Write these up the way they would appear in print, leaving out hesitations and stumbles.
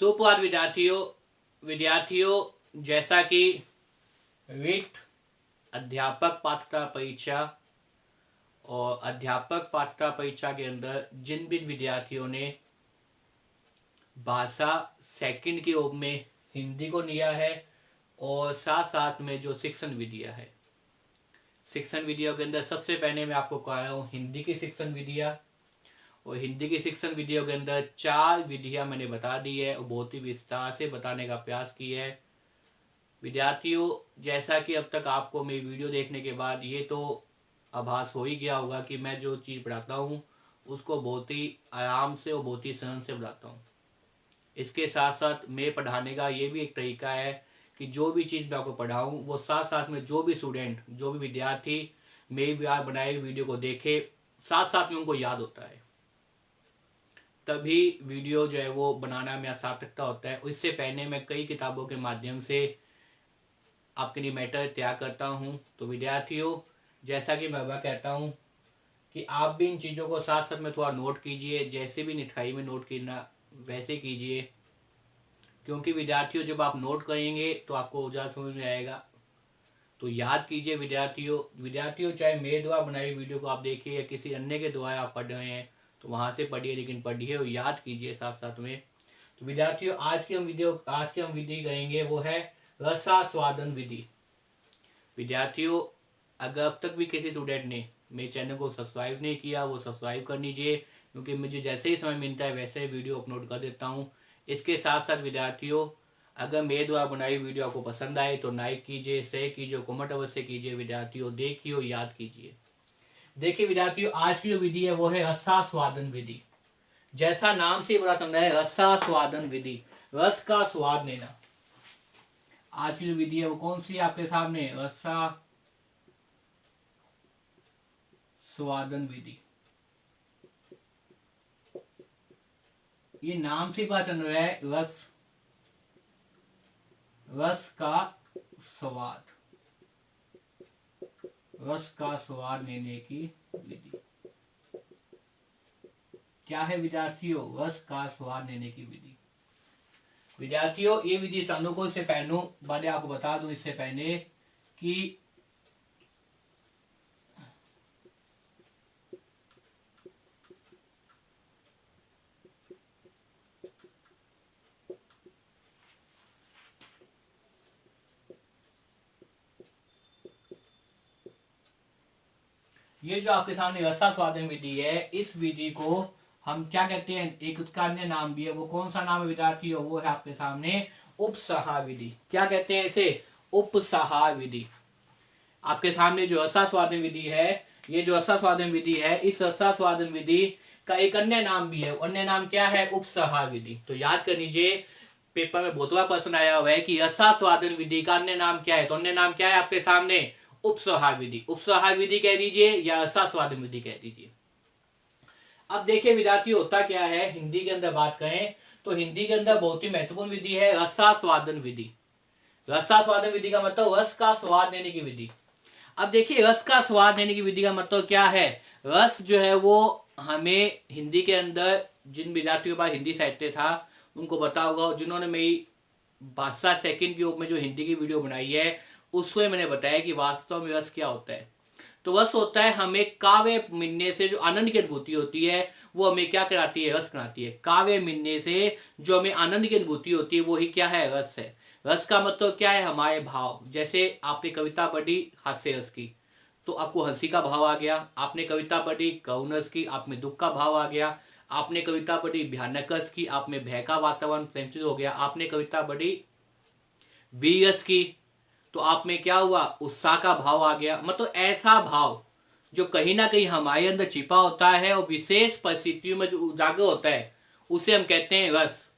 सुप्रभात विद्यार्थियों, जैसा कि विट अध्यापक पात्रता परीक्षा और अध्यापक पात्रता परीक्षा के अंदर जिन भी विद्यार्थियों ने भाषा सेकंड के रूप में हिंदी को लिया है और साथ साथ में जो शिक्षण विधियाँ है, शिक्षण विधियों के अंदर सबसे पहले मैं आपको कह रहा हूँ हिंदी की शिक्षण विधियाँ। और हिंदी की शिक्षण विधियों के अंदर 4 विधियां मैंने बता दी है और बहुत ही विस्तार से बताने का प्रयास किया है। विद्यार्थियों, जैसा कि अब तक आपको मेरी वीडियो देखने के बाद ये तो आभास हो ही गया होगा कि मैं जो चीज़ पढ़ाता हूँ उसको बहुत ही आराम से और बहुत ही सरल से पढ़ाता हूँ। इसके साथ साथ मैं पढ़ाने का ये भी एक तरीका है कि जो भी चीज़ मैं आपको पढ़ाऊँ वो साथ साथ में जो भी स्टूडेंट, जो भी विद्यार्थी मेरी बनाई वीडियो को देखे, साथ साथ में उनको याद होता है, तभी वीडियो जो है वो बनाना में सार्थकता होता है। इससे पहले मैं कई किताबों के माध्यम से आपके लिए मैटर तैयार करता हूँ। तो विद्यार्थियों, जैसा कि मैं वह कहता हूँ कि आप भी इन चीज़ों को साथ साथ में थोड़ा नोट कीजिए, जैसे भी निठाई में नोट करना वैसे कीजिए, क्योंकि विद्यार्थियों जब आप नोट करेंगे तो आपको ज़्यादा समझ में आएगा। तो याद कीजिए विद्यार्थियों चाहे मेरे द्वारा बनाई वीडियो को आप देखिए या किसी अन्य के द्वारा आप पढ़ रहे हैं तो वहाँ से पढ़िए, लेकिन पढ़िए और याद कीजिए साथ साथ में। तो विद्यार्थियों, आज की हम विधि करेंगे वो है रसास्वादन विधि। विद्यार्थियों, अगर अब तक भी किसी स्टूडेंट ने मेरे चैनल को सब्सक्राइब नहीं किया वो सब्सक्राइब कर लीजिए, क्योंकि मुझे जैसे ही समय मिलता है वैसे ही वीडियो अपलोड कर देता हूँ। इसके साथ साथ विद्यार्थियों, अगर मेरे द्वारा बनाई वीडियो आपको पसंद आए तो लाइक कीजिए, शेयर कीजिए, कमेंट अवश्य कीजिए। विद्यार्थियों देखिए और याद कीजिए। देखिए विद्यार्थियों, आज की जो विधि है वो है रसास्वादन विधि। जैसा नाम से पता चल रहा है, रसास्वादन विधि, रस का स्वाद लेना। आज की जो विधि है वो कौन सी है आपके सामने? रसास्वादन विधि। ये नाम से पता चल रहा है रस का स्वाद, रस का स्वाद लेने की विधि। क्या है विद्यार्थियों? रस का स्वाद लेने की विधि। विद्यार्थियों, ये विधि अनुकूल से पहले आपको बता दूं इससे पहले कि ये जो आपके सामने रसास्वादन विधि है, इस विधि को हम क्या कहते हैं? एक उसका अन्य नाम भी है, वो कौन सा नाम है विद्यार्थियों? वो है आपके सामने उपसाहार विधि। क्या कहते हैं इसे? उपसाहार विधि। आपके सामने जो रसास्वादन विधि है, ये जो रसास्वादन विधि है, इस रसास्वादन विधि का एक अन्य नाम भी है। अन्य नाम क्या है? उपसाहार विधि। तो याद कर लीजिए, पेपर में बहुत बार प्रश्न आया हुआ है कि रसास्वादन विधि का अन्य नाम क्या है। तो अन्य नाम क्या है आपके सामने? उपसाहार विधि। उपसाहार विधि कह दीजिए या रसास्वादन विधि कह दीजिए। अब देखिए विद्यार्थी, होता क्या है, हिंदी के अंदर बात करें तो हिंदी के अंदर बहुत ही महत्वपूर्ण विधि है रसास्वादन विधि। रसास्वादन विधि का मतलब रस का स्वाद लेने की विधि। अब देखिए, रस का स्वाद लेने की विधि का मतलब क्या है? रस जो है वो हमें हिंदी के अंदर, जिन विद्यार्थियों के पास हिंदी साहित्य था उनको पता होगा, जिन्होंने मेरी भाषा सेकंड के रूप में जो हिंदी की वीडियो बनाई है उसमें मैंने बताया कि वास्तव में रस क्या होता है। तो रस होता है, हमें काव्य मिलने से जो आनंद की अनुभूति होती है वो हमें क्या कराती है? रस कराती है। काव्य मिलने से जो हमें आनंद की अनुभूति होती है वो ही क्या है? रस है। रस का मतलब क्या है? हमारे भाव। जैसे आपने कविता पढ़ी हास्य रस की तो आपको हंसी का भाव आ गया। आपने कविता पढ़ी करुण रस की, आप में दुख का भाव आ गया। आपने कविता पढ़ी भयानक रस की, आप में भय का वातावरण संचित हो गया। आपने कविता पढ़ी वीर रस की तो आप में क्या हुआ? उत्साह का भाव आ गया। मतलब ऐसा भाव जो कहीं ना कहीं हमारे अंदर छिपा होता है और विशेष परिस्थितियों में जो उजागर होता है उसे हम कहते हैं रस,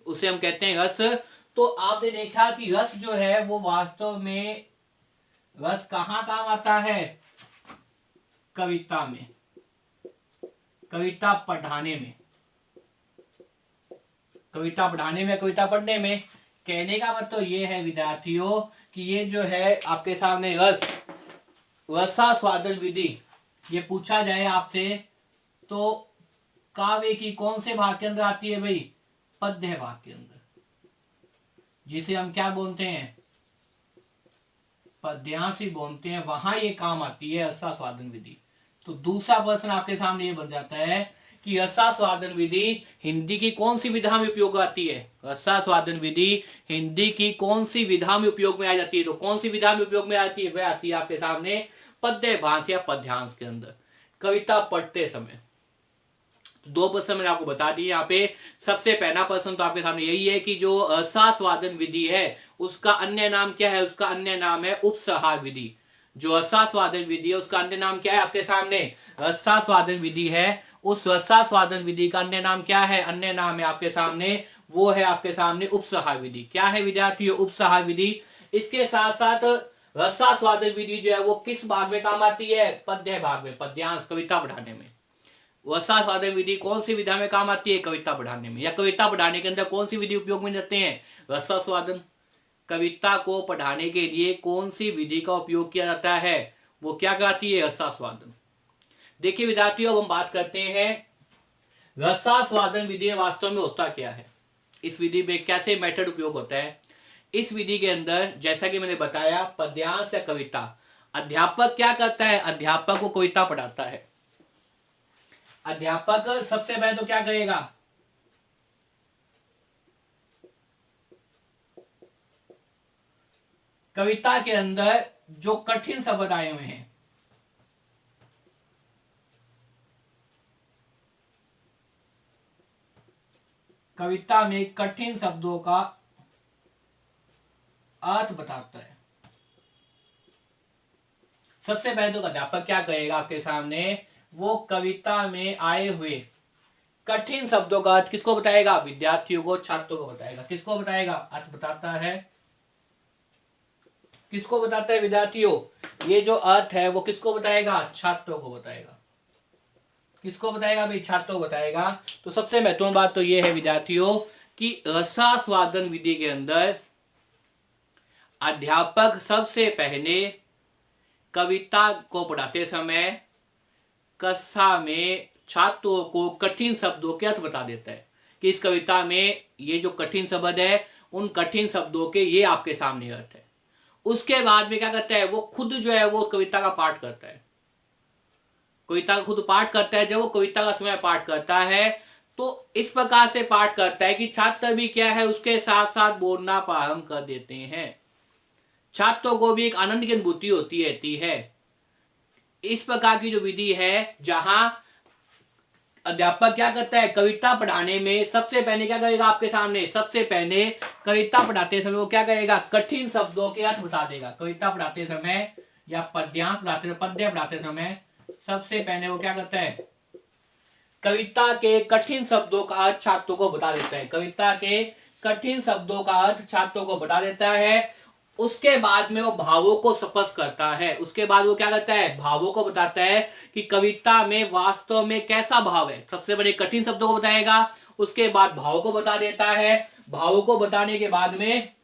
उसे हम कहते हैं रस। तो आपने देखा कि रस जो है वो वास्तव में, रस कहाँ काम आता है? कविता में, कविता पढ़ाने में, कविता पढ़ाने में, कविता पढ़ने में। कहने का मतलब ये है विद्यार्थियों कि ये जो है आपके सामने रसास्वादन विधि, ये पूछा जाए आपसे तो काव्य की कौन से भाग के अंदर आती है भाई? पद्य भाग के अंदर, जिसे हम क्या बोलते हैं, पद्यांश ही बोलते हैं, वहां ये काम आती है रसास्वादन विधि। तो दूसरा प्रश्न आपके सामने ये बन जाता है कि रसास्वादन विधि हिंदी की कौन सी विधा में उपयोग आती है। रसास्वादन विधि हिंदी की कौन सी विधा में उपयोग में आ जाती है। तो कौन सी विधा में उपयोग में आती है, वह आती है आपके सामने पद्यभास या पद्यांश के अंदर, कविता पढ़ते समय। तो दो प्रश्न मैंने आपको बता दिए यहाँ पे। सबसे पहला प्रश्न तो आपके सामने यही है कि जो रसास्वादन विधि है उसका अन्य नाम क्या है। उसका अन्य नाम है उपसंहार विधि। जो रसास्वादन विधि है उसका अन्य नाम क्या है आपके सामने, रसास्वादन विधि है। उस रसास्वादन विधि का अन्य नाम क्या है, अन्य नाम है आपके सामने, वो है आपके सामने उपसंहार विधि। क्या है विद्यार्थियों, उपसंहार विधि। इसके साथ साथ रसास्वादन विधि जो है वो किस भाग में काम आती है, पद्य भाग में, पद्यांश कविता बढ़ाने में। रसास्वादन विधि कौन सी विधा में काम आती है, कविता बढ़ाने में। या कविता बढ़ाने के अंदर कौन सी विधि उपयोग में जाते हैं, रसास्वादन। कविता को पढ़ाने के लिए कौन सी विधि का उपयोग किया जाता है, वो क्या कहती है, रसास्वादन। देखिए विद्यार्थियों, अब हम बात करते हैं रसास्वादन विधि वास्तव में होता क्या है, इस विधि में कैसे मेथड उपयोग होता है। इस विधि के अंदर जैसा कि मैंने बताया, पद्यांश या कविता, अध्यापक क्या करता है, अध्यापक को कविता पढ़ाता है। अध्यापक सबसे पहले तो क्या करेगा, कविता के अंदर जो कठिन शब्द आए हुए हैं, कविता में कठिन शब्दों का अर्थ बताता है। सबसे पहले तो अध्यापक क्या करेगा आपके सामने, वो कविता में आए हुए कठिन शब्दों का अर्थ किसको बताएगा, विद्यार्थियों को, छात्रों को बताएगा। किसको बताएगा, अर्थ बताता है, किसको बताता है विद्यार्थियों, ये जो अर्थ है वो किसको बताएगा, छात्रों को बताएगा। किसको बताएगा भाई, छात्रों को बताएगा। तो सबसे महत्वपूर्ण बात तो ये है विद्यार्थियों कि रसास्वादन विधि के अंदर अध्यापक सबसे पहले कविता को पढ़ाते समय कक्षा में छात्रों को कठिन शब्दों के अर्थ बता देता है कि इस कविता में ये जो कठिन शब्द है, उन कठिन शब्दों के ये आपके सामने अर्थ है। उसके बाद में क्या करता है, वो खुद जो है वो कविता का पाठ करता है, कविता का खुद पाठ करता है। जब वो कविता का समय पाठ करता है तो इस प्रकार से पाठ करता है कि छात्र भी क्या है, उसके साथ साथ बोलना प्रारंभ कर देते हैं। छात्रों को भी एक आनंद की अनुभूति होती रहती है। इस प्रकार की जो विधि है, जहां अध्यापक क्या करता है, कविता पढ़ाने में सबसे पहले क्या करेगा आपके सामने, सबसे पहले कविता पढ़ाते समय वो क्या करेगा, कठिन शब्दों के अर्थ बता देगा। कविता पढ़ाते समय या पद्यांश पढ़ाते, पद्य पढ़ाते समय सबसे पहले वो क्या करता है, कविता के कठिन शब्दों का अर्थ छात्रों को बता देता है। कविता के कठिन शब्दों का अर्थ छात्रों को बता देता है। उसके बाद में वो भावों को स्पष्ट करता है। उसके बाद वो क्या करता है, भावों को बताता है कि कविता में वास्तव में कैसा भाव है। सबसे पहले कठिन शब्दों को बताएगा, उसके बाद भावों को बता देता है। भावों को बताने के बाद में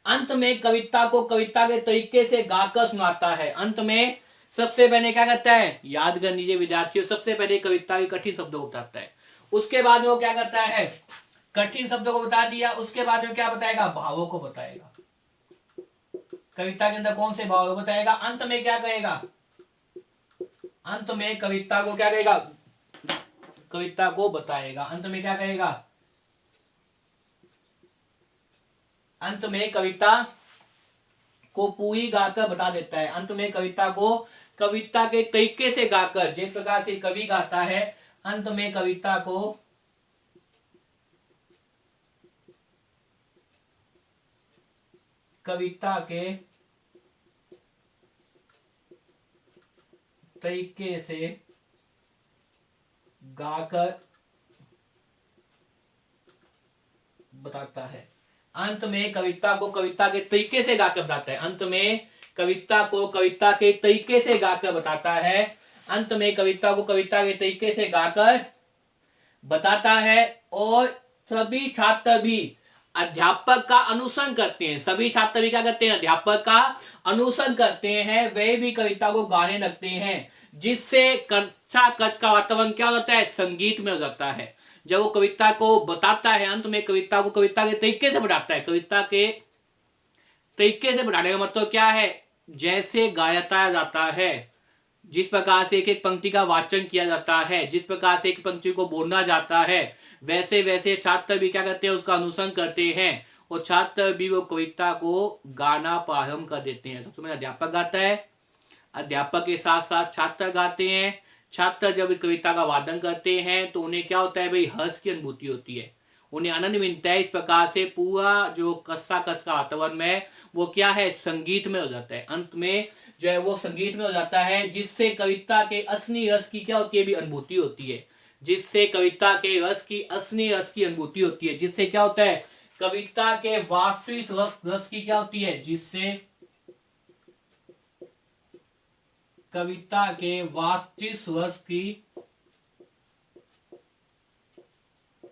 अंत में कविता को कविता के तरीके से गाकर सुनाता है। अंत में सबसे पहले क्या करता है, याद कर लीजिए विद्यार्थियों, सबसे पहले कविता के कठिन शब्दों को बताता है। उसके बाद वो क्या करता है, कठिन शब्दों को बता दिया, उसके बाद में क्या बताएगा, भावों को बताएगा। कविता के अंदर कौन से भाव बताएगा, अंत में क्या कहेगा, अंत में कविता को क्या कहेगा, कविता को बताएगा। अंत में क्या कहेगा, अंत में कविता को पूरी गाकर बता देता है। अंत में कविता को कविता के तरीके से गाकर, जिस प्रकार से कवि गाता है, अंत में कविता को कविता के तरीके से गाकर बताता है। अंत में कविता को कविता के तरीके से गाकर बताता है। अंत में कविता को कविता के तरीके से गाकर बताता है। अंत में कविता को कविता के तरीके से गाकर बताता है। और सभी छात्र भी अध्यापक का अनुसरण करते हैं। सभी छात्र भी क्या करते हैं, अध्यापक का अनुसरण करते हैं। वे भी कविता को गाने लगते हैं, जिससे कक्षा कक्ष का वातावरण क्या होता है, संगीत में हो जाता है। जब वो कविता को बताता है, अंत में कविता को कविता के तरीके से बताता है। कविता के तरीके से बताने का मतलब क्या है, जैसे गाया जाता है, जिस प्रकार से एक एक पंक्ति का वाचन किया जाता है, जिस प्रकार से एक पंक्ति को बोलना जाता है, वैसे वैसे छात्र भी क्या करते हैं, उसका अनुसरण करते हैं और छात्र भी वो कविता को गाना प्रारंभ कर देते हैं। सबसे पहले अध्यापक गाता है, अध्यापक के साथ साथ छात्र गाते हैं। छात्र जब इस कविता का वादन करते हैं तो उन्हें क्या होता है भाई, हर्ष की अनुभूति होती है, उन्हें आनंद मिलता है। इस प्रकार से पूरा जो कस्सा कस का वातावरण है वो क्या है, संगीत में हो जाता है। अंत में जो है वो संगीत में हो जाता है, जिससे कविता के असली रस की क्या होती है भी, अनुभूति होती है। जिससे कविता के रस की असली रस की अनुभूति होती है, जिससे क्या होता है, कविता के वास्तविक रस की क्या होती है, जिससे कविता के वास्तविक रस की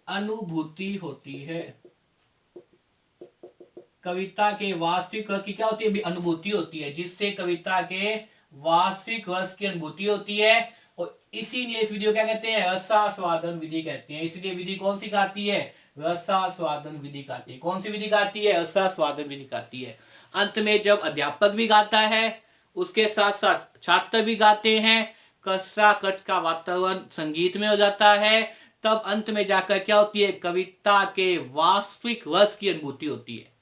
अनुभूति होती है। कविता के वास्तविक रस की क्या होती है, अनुभूति होती है, जिससे कविता के वास्तविक रस की अनुभूति होती है। और इसीलिए इस विधि को क्या कहते हैं, रसास्वादन विधि कहते हैं। इसलिए विधि कौन सी कहती है, रसास्वादन विधि कहती है। कौन सी विधि कहती है, रसास्वादन विधि कहती है। अंत में जब अध्यापक भी गाता है, उसके साथ साथ छात्र भी गाते हैं, कस्सा कच का वातावरण संगीत में हो जाता है, तब अंत में जाकर क्या होती है, कविता के वास्तविक रस की अनुभूति होती है।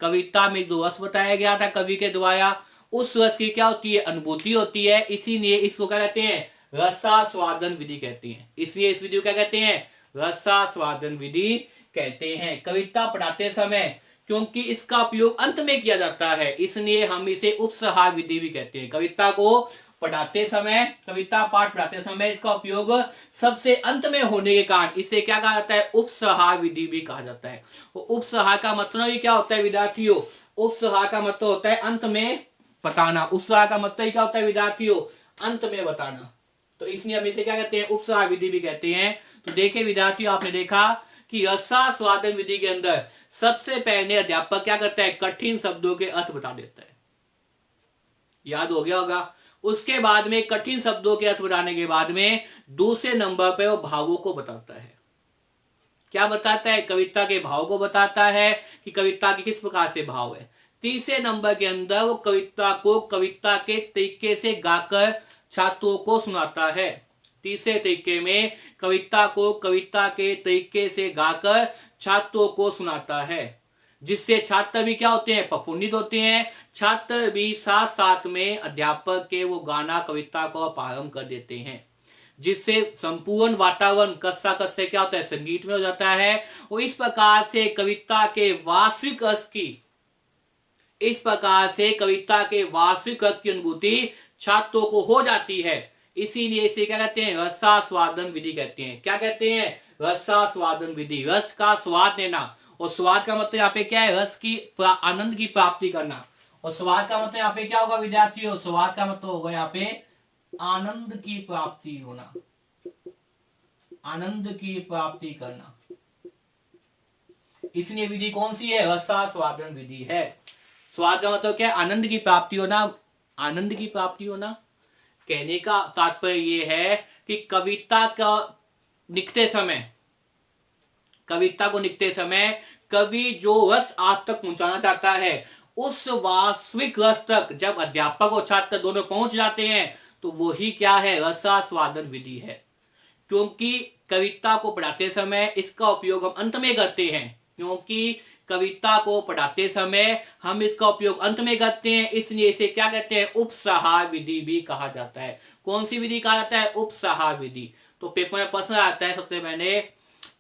कविता में जो रस बताया गया था कवि के द्वारा, उस रस की क्या होती है, अनुभूति होती है। इसीलिए इसको क्या कहते हैं, रसास्वादन विधि कहते हैं। इसलिए इस विधि को क्या कहते हैं, रसास्वादन विधि कहते हैं। कविता पढ़ाते समय क्योंकि इसका उपयोग अंत में किया जाता है, इसलिए हम इसे उपसंहार विधि भी कहते हैं। कविता को पढ़ाते समय, कविता पाठ पढ़ाते समय इसका उपयोग सबसे अंत में होने के कारण इसे क्या कहा जाता है, उपसंहार विधि भी कहा जाता है। उपसंहार का मतलब ही क्या होता है विद्यार्थियों, उपसंहार का मतलब होता है अंत में बताना। उपसंहार का मतलब ही क्या होता है विद्यार्थियों, अंत में बताना। तो इसलिए हम इसे क्या कहते हैं, उपसंहार विधि भी कहते हैं। तो देखिए विद्यार्थियों, आपने देखा कि रसास्वादन विधि के अंदर सबसे पहले अध्यापक क्या करता है, कठिन शब्दों के अर्थ बता देता है, याद हो गया होगा। उसके बाद में कठिन शब्दों के अर्थ बताने के बाद में दूसरे नंबर पे वो भावों को बताता है। क्या बताता है, कविता के भाव को बताता है कि कविता के किस प्रकार से भाव है। तीसरे नंबर के अंदर वो कविता को कविता के तरीके से गाकर छात्रों को सुनाता है। तीसरे तरीके में कविता को कविता के तरीके से गाकर छात्रों को सुनाता है, जिससे छात्र भी क्या होते हैं, प्रफुल्लित होते हैं। छात्र भी साथ साथ में अध्यापक के वो गाना कविता को प्रारंभ कर देते हैं, जिससे संपूर्ण वातावरण कस्सा कस्से क्या होता है, संगीत में हो जाता है। और इस प्रकार से कविता के वास्तविक अर्थ की, इस प्रकार से कविता के वास्तविक अर्थ की अनुभूति छात्रों को हो जाती है। इसीलिए इसे क्या कहते हैं, रसास्वादन विधि कहते हैं। क्या कहते हैं, रसास्वादन विधि। रस का स्वाद लेना, और स्वाद का मतलब यहाँ पे क्या है, रस की आनंद की प्राप्ति करना। और स्वाद का मतलब यहाँ पे क्या होगा विद्यार्थियों, स्वाद का मतलब होगा यहाँ पे आनंद की प्राप्ति होना, आनंद की प्राप्ति करना। इसलिए विधि कौन सी है, रसास्वादन विधि है। स्वाद का मतलब क्या है, आनंद की प्राप्ति होना। आनंद की प्राप्ति होना कहने का तात्पर्य यह है कि कविता का लिखते समय, कविता को लिखते समय कवि जो रस आप तक पहुंचाना चाहता है, उस वास्तविक रस तक जब अध्यापक और छात्र दोनों पहुंच जाते हैं तो वही क्या है, रसास्वादन विधि है। क्योंकि कविता को पढ़ाते समय इसका उपयोग हम अंत में करते हैं, क्योंकि कविता को पढ़ाते समय हम इसका उपयोग अंत में करते हैं, इसलिए इसे क्या कहते हैं, उपसंहार विधि भी कहा जाता है। कौन सी विधि कहा जाता है, उपसंहार विधि। तो पेपर में प्रश्न आता है सबसे पहले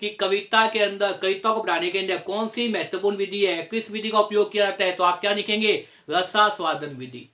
कि कविता के अंदर, कविता को पढ़ाने के अंदर कौन सी महत्वपूर्ण विधि है, किस विधि का उपयोग किया जाता है, तो आप क्या लिखेंगे, रसास्वादन विधि।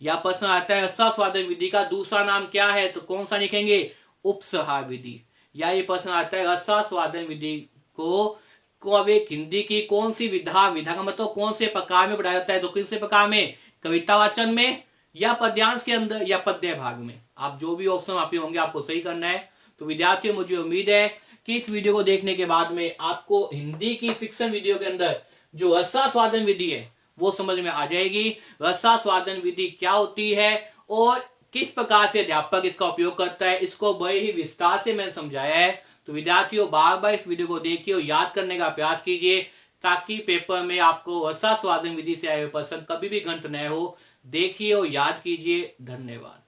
या प्रश्न आता है रसास्वादन विधि का दूसरा नाम क्या है, तो कौन सा लिखेंगे, उपसंहार विधि। या ये प्रश्न आता है रसास्वादन विधि को हिंदी की कौन सी विधा, विधा का मतलब कौन से प्रकार में पढ़ाया जाता है, तो किन से प्रकार में, कविता वाचन में या पद्यांश के अंदर या पद्य भाग में। आप जो भी ऑप्शन आप होंगे आपको सही करना है। तो विद्यार्थियों, मुझे उम्मीद है कि इस वीडियो को देखने के बाद में आपको हिंदी की शिक्षण वीडियो के अंदर जो रसास्वादन विधि है वो समझ में आ जाएगी। रसास्वादन विधि क्या होती है और किस प्रकार से अध्यापक इसका उपयोग करता है, इसको बड़े ही विस्तार से मैंने समझाया है। तो विद्यार्थियों बार बार इस वीडियो को देखिए और याद करने का प्रयास कीजिए, ताकि पेपर में आपको वर्षा स्वाधीन विधि से आए हुए प्रश्न कभी भी गलत न हो। देखिए और याद कीजिए। धन्यवाद।